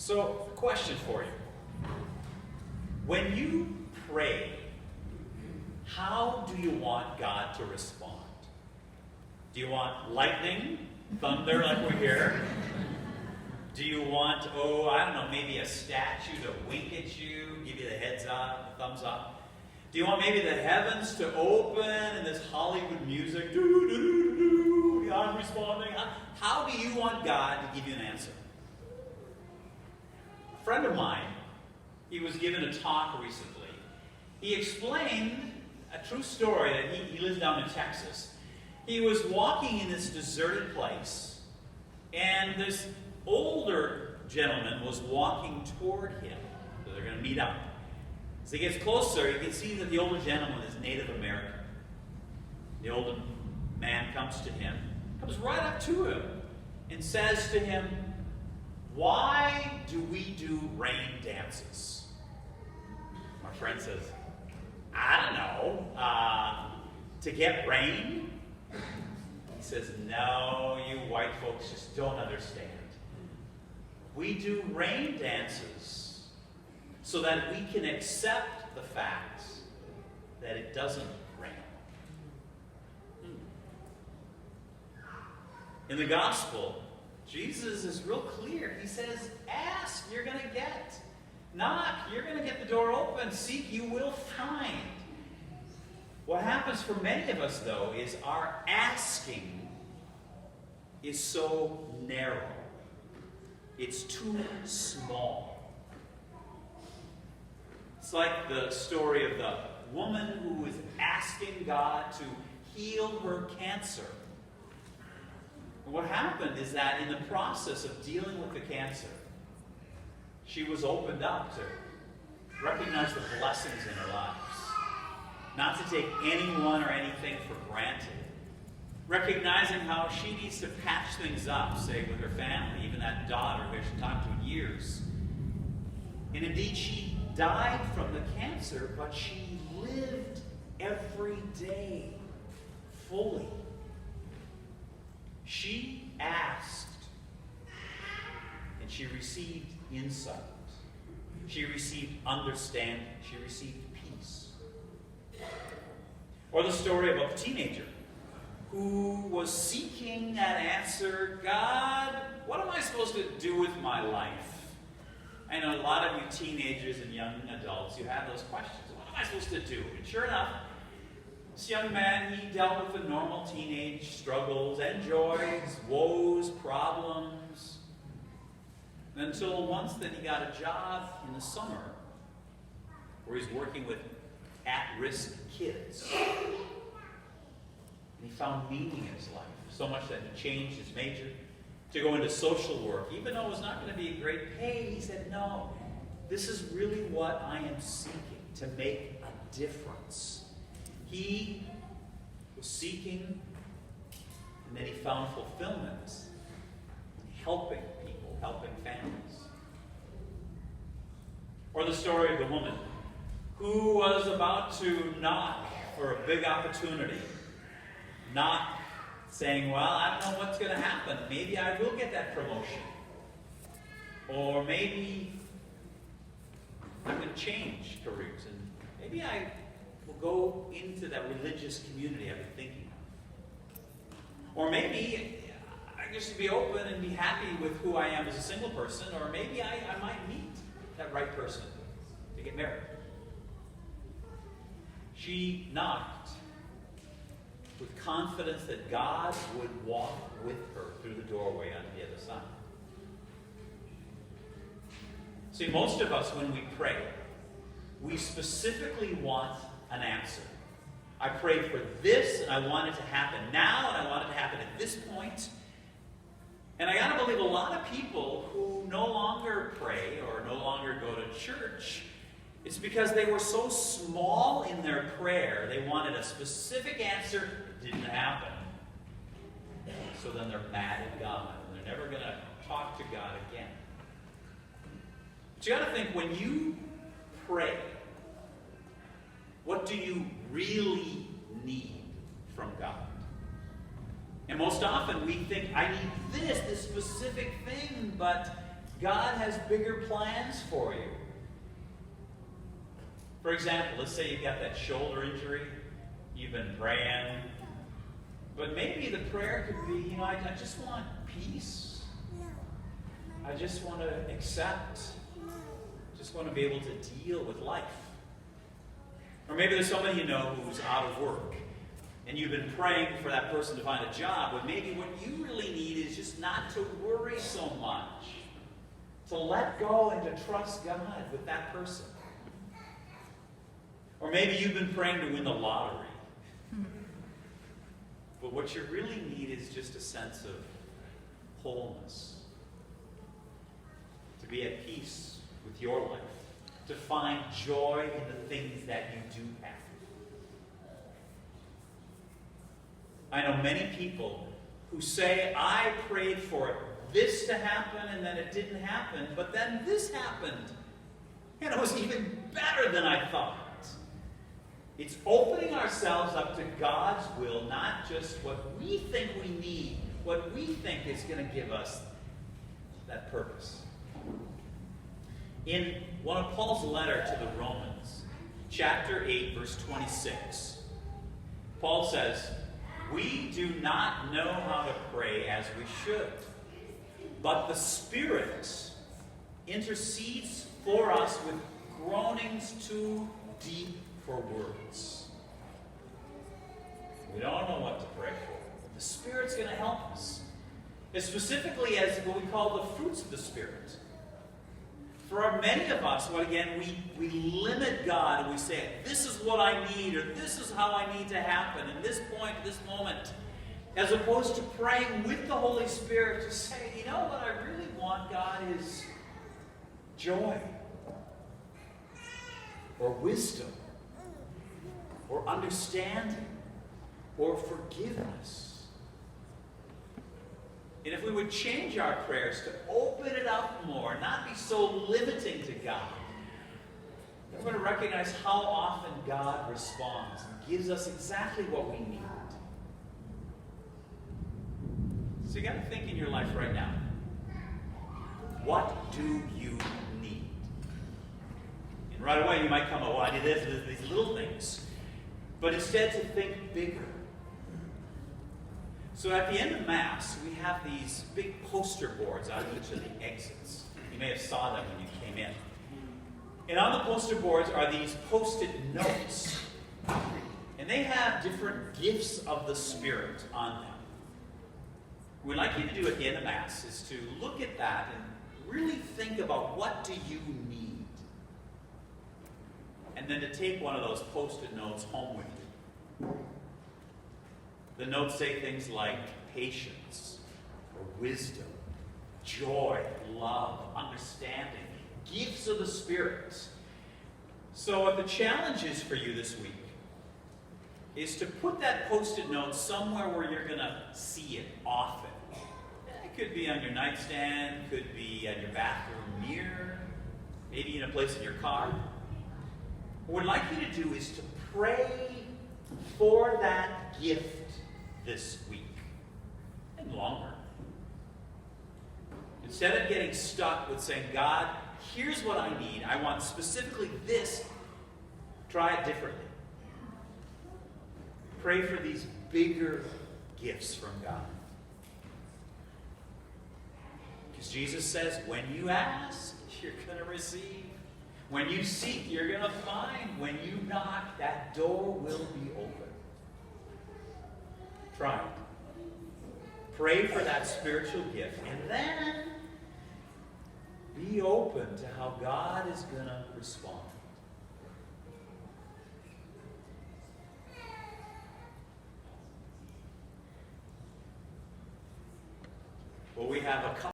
So, question for you. When you pray, how do you want God to respond? Do you want lightning, thunder like we're here? Do you want, maybe a statue to wink at you, give you the heads up, the thumbs up? Do you want maybe the heavens to open and this Hollywood music, God responding? How do you want God to give you an answer? A friend of mine, he was given a talk recently. He explained a true story that he lives down in Texas. He was walking in this deserted place, and this older gentleman was walking toward him. So they're going to meet up. As he gets closer, you can see that the older gentleman is Native American. The older man comes to him, comes right up to him, and says to him, "Why do we do rain dances?" My friend says, "I don't know, to get rain?" He says, "No, you white folks just don't understand. We do rain dances so that we can accept the fact that it doesn't rain." In the gospel, Jesus is real clear. He says, ask, you're going to get. Knock, you're going to get the door open. Seek, you will find. What happens for many of us, though, is our asking is so narrow. It's too small. It's like the story of the woman who is asking God to heal her cancer. What happened is that in the process of dealing with the cancer, she was opened up to recognize the blessings in her lives. Not to take anyone or anything for granted. Recognizing how she needs to patch things up, say, with her family, even that daughter who she talked to in years. And indeed, she died from the cancer, but she lived every day fully. She asked, and she received insight. She received understanding. She received peace. Or the story about the teenager who was seeking that answer. God, what am I supposed to do with my life? I know a lot of you teenagers and young adults, you have those questions. What am I supposed to do? And sure enough, this young man, he dealt with the normal teenage struggles and joys, woes, problems, until once then he got a job in the summer where he's working with at-risk kids. And he found meaning in his life, so much that he changed his major to go into social work. Even though it was not going to be a great pay, he said, no, this is really what I am seeking, to make a difference. He was seeking, and then he found fulfillment in helping people, helping families. Or the story of the woman who was about to knock for a big opportunity. Not saying, well, I don't know what's going to happen. Maybe I will get that promotion. Or maybe I'm going to change careers. And maybe I will go into that religious community I've been thinking of. Or maybe I just be open and be happy with who I am as a single person. Or maybe I might meet that right person to get married. She knocked with confidence that God would walk with her through the doorway on the other side. See, most of us, when we pray, we specifically want an answer. I prayed for this, and I want it to happen now, and I want it to happen at this point. And I got to believe a lot of people who no longer pray or no longer go to church, it's because they were so small in their prayer, they wanted a specific answer. Didn't happen. So then they're mad at God, and they're never going to talk to God again. But you got to think, when you pray, what do you really need from God? And most often we think, I need this specific thing, but God has bigger plans for you. For example, let's say you've got that shoulder injury, you've been praying, but maybe the prayer could be, I just want peace. I just want to accept. Just want to be able to deal with life. Or maybe there's somebody you know who's out of work, and you've been praying for that person to find a job, but maybe what you really need is just not to worry so much. To let go and to trust God with that person. Or maybe you've been praying to win the lottery. But what you really need is just a sense of wholeness. To be at peace with your life. To find joy in the things that you do have. I know many people who say, I prayed for this to happen and then it didn't happen, but then this happened. And it was even better than I thought. It's opening ourselves up to God's will, not just what we think we need, what we think is going to give us that purpose. In one of Paul's letter to the Romans, chapter 8, verse 26, Paul says, we do not know how to pray as we should, but the Spirit intercedes for us with groanings too deep for words. We don't know what to pray for. The Spirit's going to help us. And specifically as what we call the fruits of the Spirit. For many of us, we limit God and we say, this is what I need, or this is how I need to happen, in this point, this moment. As opposed to praying with the Holy Spirit to say, what I really want, God, is joy, or wisdom, or understanding, or forgiveness. And if we would change our prayers to open it up more, not be so limiting to God, then we're going to recognize how often God responds and gives us exactly what we need. So you got to think in your life right now, what do you need? And right away you might come up, I did this, these little things. But instead to think bigger. So at the end of Mass, we have these big poster boards on each of the exits. You may have saw them when you came in. And on the poster boards are these post-it notes. And they have different gifts of the Spirit on them. What we'd like you to do at the end of Mass is to look at that and really think about what do you need. And then to take one of those post-it notes home with you. The notes say things like patience, or wisdom, joy, love, understanding, gifts of the Spirit. So what the challenge is for you this week is to put that post-it note somewhere where you're going to see it often. It could be on your nightstand, could be on your bathroom mirror, maybe in a place in your car. What I'd like you to do is to pray for that gift this week and longer. Instead of getting stuck with saying, God, here's what I need. I want specifically this. Try it differently. Pray for these bigger gifts from God. Because Jesus says, when you ask, you're going to receive. When you seek, you're going to find. When you knock, that door will be open. Try it. Pray for that spiritual gift. And then be open to how God is going to respond. Well, we have a couple